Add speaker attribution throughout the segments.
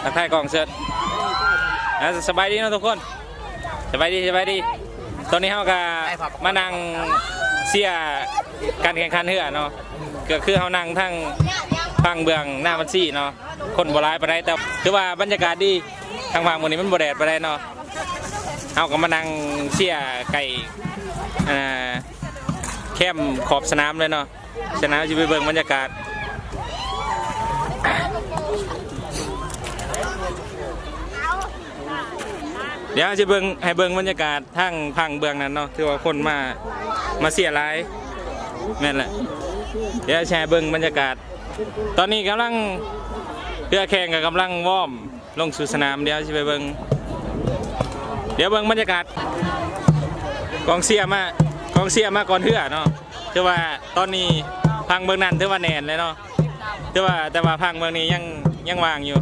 Speaker 1: ทักทายกองเสิร์ตสบายดีนะทุกคนสบายดีตอนนี้เขาก็มานั่งเสียการแข่งขันเรือเนาะก็คือเขานั่งทั้งฟังเบื้องหน้าบัญชีเนาะคนโบราณไปได้แต่คือว่าบรรยากาศดีทางฝั่งวันนี้มันโบแดดไปได้เนาะเขาก็มานั่งเสียไก่แคมขอบสนามเลยเนาะสนามจะไปเบื้องบรรยากาศเดี๋ยวจะให้เบิ่งบรรยากาศทั้งพังเบื้องนั้นเนาะคือว่าคนมาเสียหลายแม่นแหละเดี๋ยวแชร์เบิ่งบรรยากาศตอนนี้กำลังเรือแข่งกับกำลังวอร์มลงสู่สนามเดี๋ยวจะไปเบิ่งบรรยากาศกองเสียมาก่อนเรือเนาะคือว่าตอนนี้พังเบื้องนั้นถือว่าแน่นเลยเนาะแต่ว่าพังเบื้องนี้ยังว่างอยู่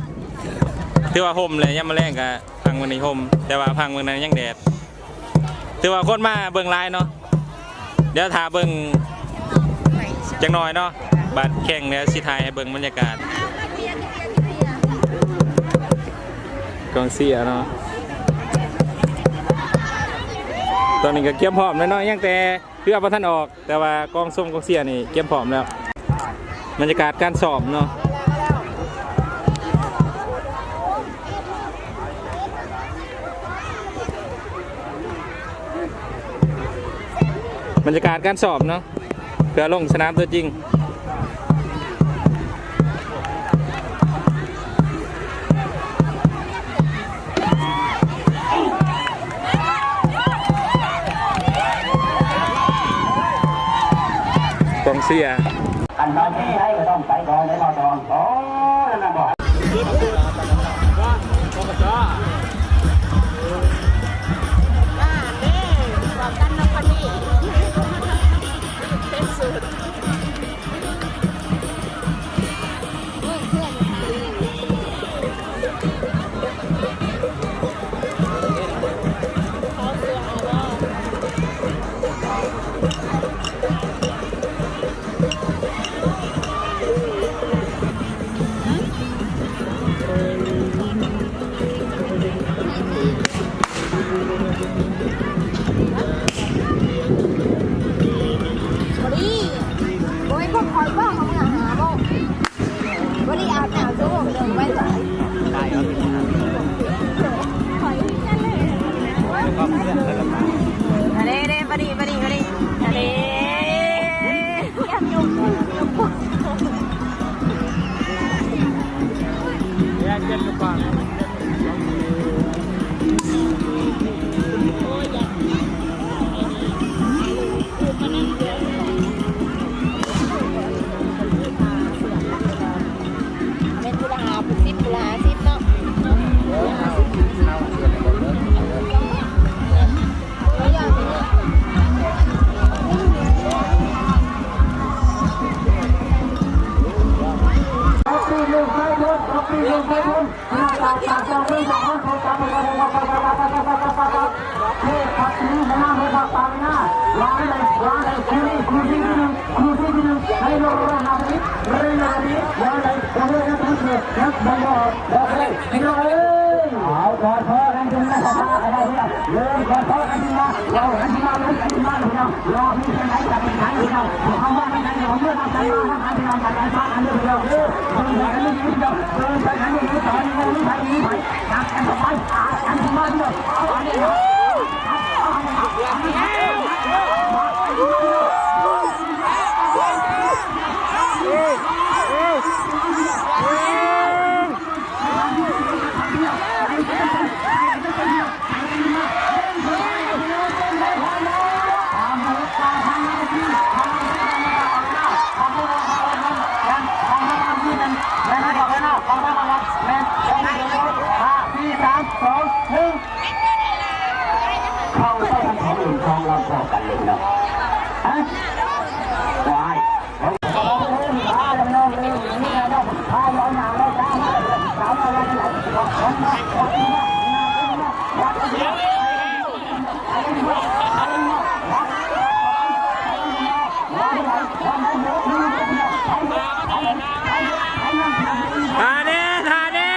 Speaker 1: ถือว่าห่มเลยยังมาแรงกับพังเบื้องนี้ห่มแต่ว่าพังเบื้องนั้นยังแดดถือว่าคนมาเบื้องลายเนาะเดี๋ยวถาเบิ่งจังหน่อยเนาะบัดแข่งเนี่ยสิถ่ายให้เบิ่งบรรยากาศกองเสียเนาะตอนนี้ก็เก็บพร้อมแล้วเนาะยังแต่เพื่อพระท่านออกแต่ว่ากองส้มกองเสียนี่เก็บพร้อมแล้วบรรยากาศการสอบเนาะบรรยากาศการสอบเนาะเพื่อลงสนามตัวจริงกองเสีย
Speaker 2: อันนี้ให้ก็ต้องไปก่อนเลยมาก่อนโอ้นั่นน่ะบอก
Speaker 1: ทาเน่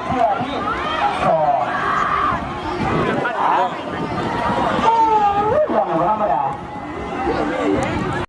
Speaker 2: เพื่อที่